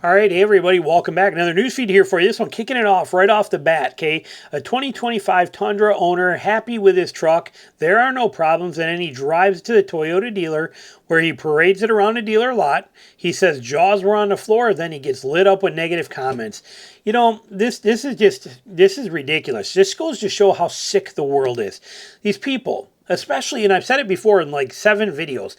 All right, hey everybody, welcome back. Another news feed here for you. This one kicking it off right off the bat, okay? A 2025 Tundra owner happy with his truck. There are no problems, and then he drives to the Toyota dealer where he parades it around the dealer lot. He says jaws were on the floor, then he gets lit up with negative comments. You know, this is ridiculous. This goes to show how sick the world is. These people, especially, and I've said it before in like 7 videos,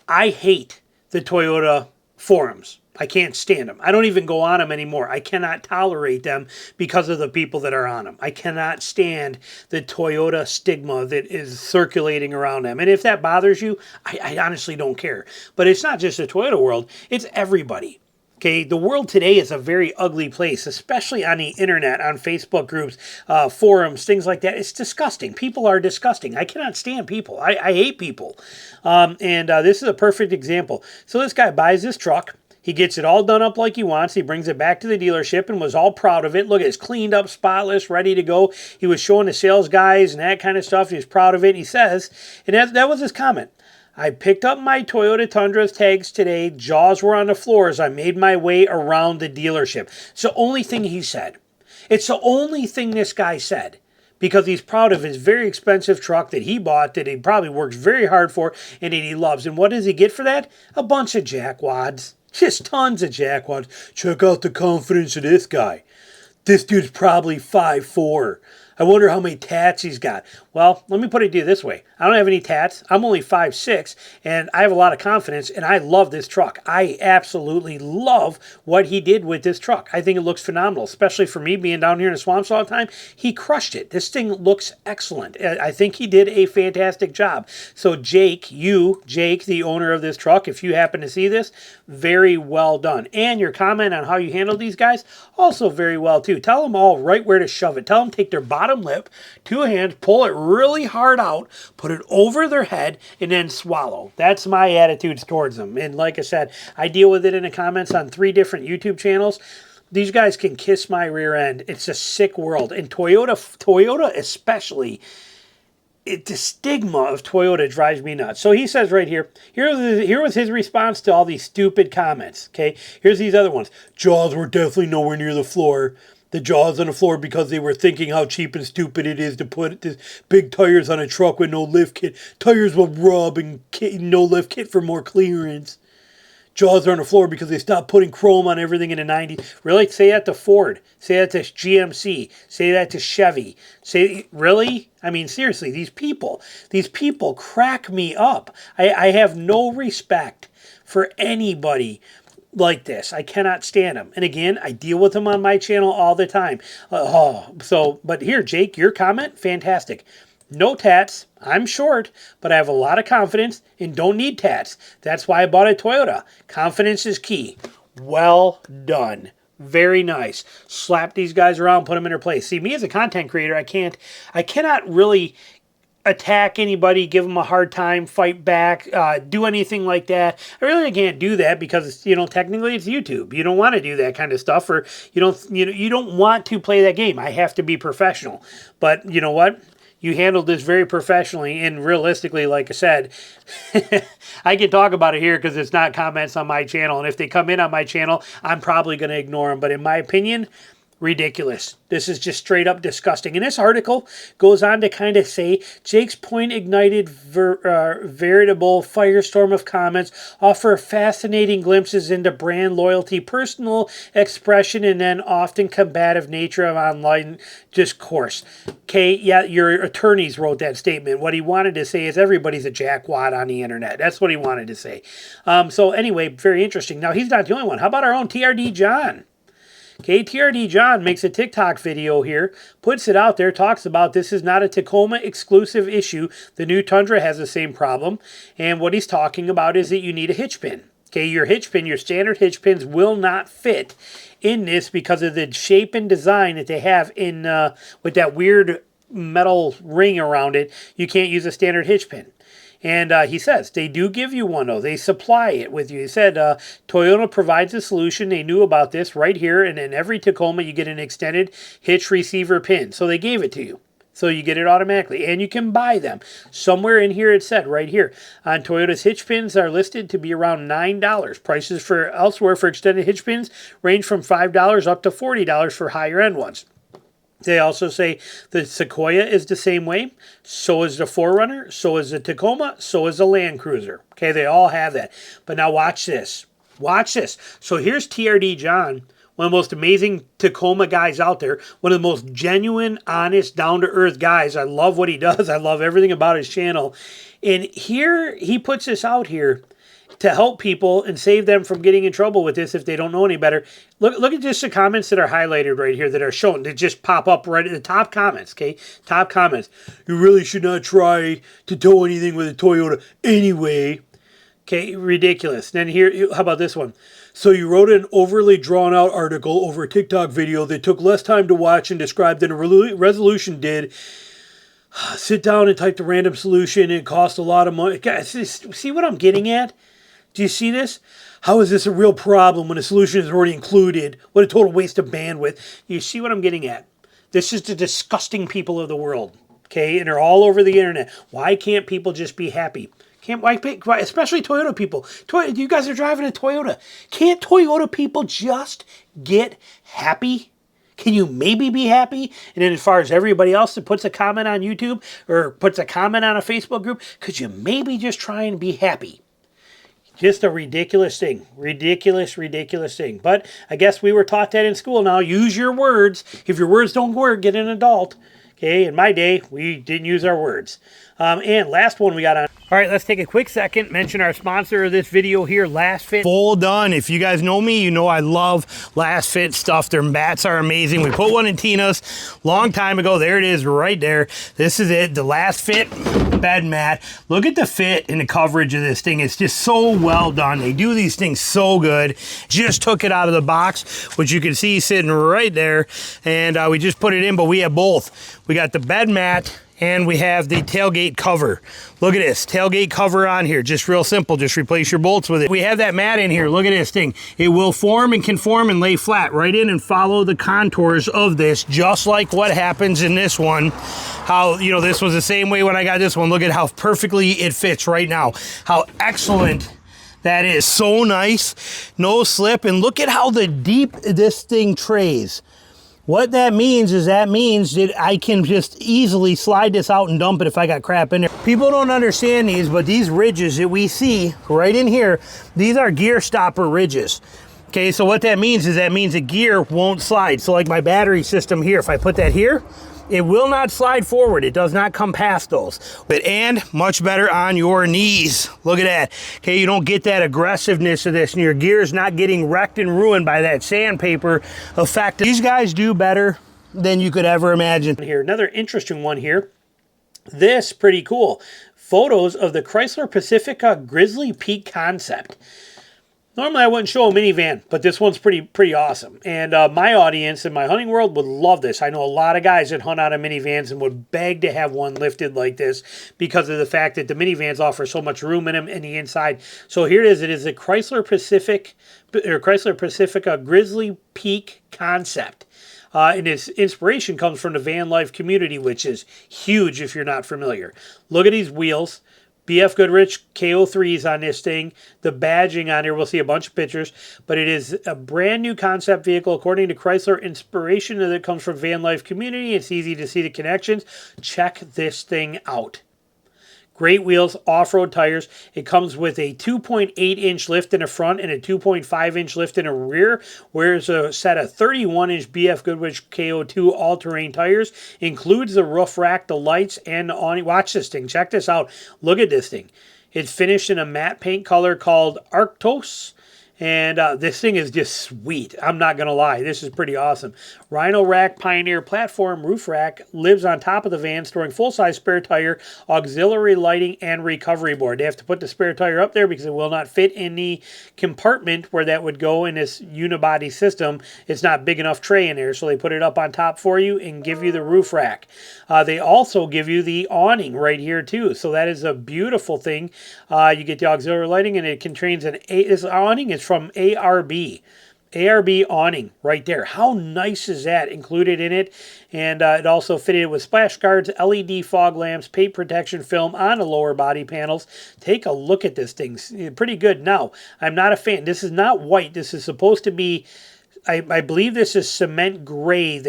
I hate the Toyota forums. I can't stand them. I don't even go on them anymore. I cannot tolerate them because of the people that are on them. I cannot stand the Toyota stigma that is circulating around them. And if that bothers you, I honestly don't care. But it's not just the Toyota world. It's everybody. Okay, the world today is a very ugly place, especially on the internet, on Facebook groups, forums, things like that. It's disgusting. People are disgusting. I cannot stand people. I hate people. This is a perfect example. So this guy buys this truck. He gets it all done up like he wants. He brings it back to the dealership and was all proud of it. Look, it's cleaned up, spotless, ready to go. He was showing the sales guys and that kind of stuff. He was proud of it. He says, and that was his comment. I picked up my Toyota Tundra's tags today. Jaws were on the floor as I made my way around the dealership. It's the only thing he said. It's the only thing this guy said. Because he's proud of his very expensive truck that he bought, that he probably works very hard for, and that he loves. And what does he get for that? A bunch of jackwads. Just tons of jackwads. Check out the confidence of this guy. This dude's probably 5'4". I wonder how many tats he's got. Well, let me put it to you this way. I don't have any tats. I'm only 5'6", and I have a lot of confidence, and I love this truck. I absolutely love what he did with this truck. I think it looks phenomenal, especially for me being down here in the swamps all the time. He crushed it. This thing looks excellent. I think he did a fantastic job. So Jake, the owner of this truck, if you happen to see this, very well done. And your comment on how you handle these guys, also very well too. Tell them all right where to shove it. Tell them take their bottom lip, 2 hands, pull it really hard out, put it over their head, and then swallow. That's my attitudes towards them. And like I said, I deal with it in the comments on 3 different YouTube channels. These guys can kiss my rear end. It's a sick world. And Toyota especially, the stigma of Toyota drives me nuts. So he says right here, here was his response to all these stupid comments. Okay, here's these other ones. Jaws were definitely nowhere near the floor. The jaws on the floor because they were thinking how cheap and stupid it is to put this big tires on a truck with no lift kit. Tires will rub and no lift kit for more clearance. Jaws are on the floor because they stopped putting chrome on everything in the 90s. Really? Say that to Ford. Say that to GMC. Say that to Chevy. Really? I mean, seriously, these people crack me up. I have no respect for anybody like this. I cannot stand them. And again, I deal with them on my channel all the time. But here, Jake, your comment, fantastic. No tats. I'm short, but I have a lot of confidence and don't need tats. That's why I bought a Toyota. Confidence is key. Well done. Very nice. Slap these guys around, put them in their place. See, me as a content creator, I cannot really attack anybody, give them a hard time, fight back, do anything like that. I really can't do that because, technically it's YouTube. You don't want to do that kind of stuff, or you don't want to play that game. I have to be professional. But you know what? You handled this very professionally, and realistically, like I said, I can talk about it here because it's not comments on my channel. And if they come in on my channel, I'm probably going to ignore them. But in my opinion, ridiculous. This is just straight up disgusting. And this article goes on to kind of say, Jake's point ignited veritable firestorm of comments, offer fascinating glimpses into brand loyalty, personal expression, and then often combative nature of online discourse. Okay, yeah, your attorneys wrote that statement. What he wanted to say is everybody's a jackwad on the internet. That's what he wanted to say. So anyway, very interesting. Now, he's not the only one. How about our own TRD John? Okay, TRD John makes a TikTok video here, puts it out there, talks about this is not a Tacoma exclusive issue. The new Tundra has the same problem. And what he's talking about is that you need a hitch pin. Okay, your hitch pin, your standard hitch pins will not fit in this because of the shape and design that they have in with that weird metal ring around it. You can't use a standard hitch pin. And he says, they do give you one, though. They supply it with you. He said, Toyota provides a solution. They knew about this right here. And in every Tacoma, you get an extended hitch receiver pin. So they gave it to you. So you get it automatically, and you can buy them. Somewhere in here it said right here on Toyota's hitch pins are listed to be around $9. Prices for elsewhere for extended hitch pins range from $5 up to $40 for higher end ones. They also say the Sequoia is the same way. So is the 4Runner. So is the Tacoma. So is the Land Cruiser. Okay, they all have that. But now watch this. Watch this. So here's TRD John, one of the most amazing Tacoma guys out there. One of the most genuine, honest, down-to-earth guys. I love what he does. I love everything about his channel. And here, he puts this out here to help people and save them from getting in trouble with this if they don't know any better. Look at just the comments that are highlighted right here that are shown. They just pop up right at the top comments, okay? Top comments. You really should not try to tow anything with a Toyota anyway. Okay, ridiculous. Then here, how about this one? So you wrote an overly drawn-out article over a TikTok video that took less time to watch and describe than a resolution did. Sit down and type the random solution. And it cost a lot of money. Guys, see what I'm getting at? Do you see this? How is this a real problem when a solution is already included? What a total waste of bandwidth. You see what I'm getting at? This is the disgusting people of the world. Okay, and they're all over the internet. Why can't people just be happy? Why, especially Toyota people. You guys are driving a Toyota. Can't Toyota people just get happy? Can you maybe be happy? And then as far as everybody else that puts a comment on YouTube or puts a comment on a Facebook group, could you maybe just try and be happy? Just a ridiculous thing. Ridiculous, ridiculous thing. But I guess we were taught that in school now. Use your words. If your words don't work, get an adult. Okay, in my day, we didn't use our words. And last one we got on. All right, let's take a quick second, mention our sponsor of this video here, Last Fit. Full done. If you guys know me, you know I love Last Fit stuff. Their mats are amazing. We put one in Tina's long time ago. There it is right there. This is it, the Last Fit bed mat. Look at the fit and the coverage of this thing. It's just so well done. They do these things so good. Just took it out of the box, which you can see sitting right there. And we just put it in, but we have both. We got the bed mat and we have the tailgate cover. Look at this, tailgate cover on here. Just real simple, just replace your bolts with it. We have that mat in here, look at this thing. It will form and conform and lay flat right in and follow the contours of this, just like what happens in this one. How, you know, this was the same way when I got this one. Look at how perfectly it fits right now. How excellent that is, so nice, no slip. And look at how deep this thing trays. What that means is that I can just easily slide this out and dump it if I got crap in there. People don't understand these, but these ridges that we see right in here, these are gear stopper ridges. Okay, so what that means is the gear won't slide. So like my battery system here, if I put that here, it will not slide forward. It does not come past those. And much better on your knees. Look at that. Okay, you don't get that aggressiveness of this, and your gear's not getting wrecked and ruined by that sandpaper effect. These guys do better than you could ever imagine. Here, another interesting one here. This, pretty cool. Photos of the Chrysler Pacifica Grizzly Peak concept. Normally I wouldn't show a minivan, but this one's pretty awesome. And my audience in my hunting world would love this. I know a lot of guys that hunt out of minivans and would beg to have one lifted like this because of the fact that the minivans offer so much room in them in the inside. So here it is. It is a Chrysler Pacifica Grizzly Peak concept. And its inspiration comes from the van life community, which is huge if you're not familiar. Look at these wheels. BF Goodrich KO3s on this thing. The badging on here, we'll see a bunch of pictures. But it is a brand new concept vehicle. According to Chrysler, inspiration that comes from van life community. It's easy to see the connections. Check this thing out. Great wheels, off-road tires. It comes with a 2.8-inch lift in the front and a 2.5-inch lift in the rear. Whereas a set of 31-inch BF Goodrich KO2 all-terrain tires. Includes the roof rack, the lights, and the awning. Watch this thing. Check this out. Look at this thing. It's finished in a matte paint color called Arctos. And this thing is just sweet. I'm not going to lie. This is pretty awesome. Rhino Rack Pioneer Platform Roof Rack lives on top of the van, storing full-size spare tire, auxiliary lighting, and recovery board. They have to put the spare tire up there because it will not fit in the compartment where that would go in this unibody system. It's not big enough tray in there, so they put it up on top for you and give you the roof rack. They also give you the awning right here, too. So that is a beautiful thing. You get the auxiliary lighting, and it contains this awning is from ARB. ARB awning right there. How nice is that included in it? And it also fitted with splash guards, LED fog lamps, paint protection film on the lower body panels. Take a look at this thing. Pretty good. Now, I'm not a fan. This is not white. This is supposed to be, I believe this is cement gray.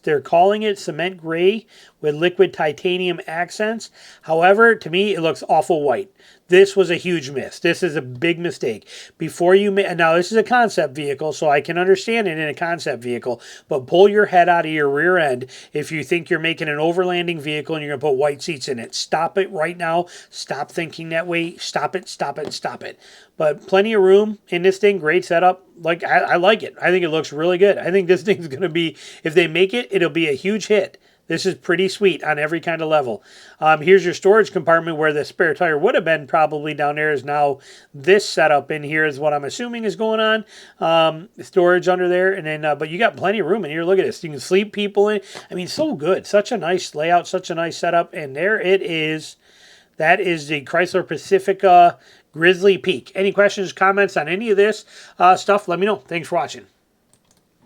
They're calling it cement gray with liquid titanium accents. However, to me, it looks awful white. This was a huge miss. This is a big mistake. Before you now this is a concept vehicle, so I can understand it in a concept vehicle, but pull your head out of your rear end if you think you're making an overlanding vehicle and you're going to put white seats in it. Stop it right now. Stop thinking that way. Stop it, stop it, stop it. But plenty of room in this thing. Great setup. Like I like it. I think it looks really good. I think this thing's going to be, if they make it, it'll be a huge hit. This is pretty sweet on every kind of level. Here's your storage compartment where the spare tire would have been probably down there is now this setup in here is what I'm assuming is going on. Storage under there. And then, but you got plenty of room in here. Look at this. You can sleep people in. I mean, so good. Such a nice layout, such a nice setup. And there it is. That is the Chrysler Pacifica Grizzly Peak. Any questions, comments on any of this stuff, let me know. Thanks for watching.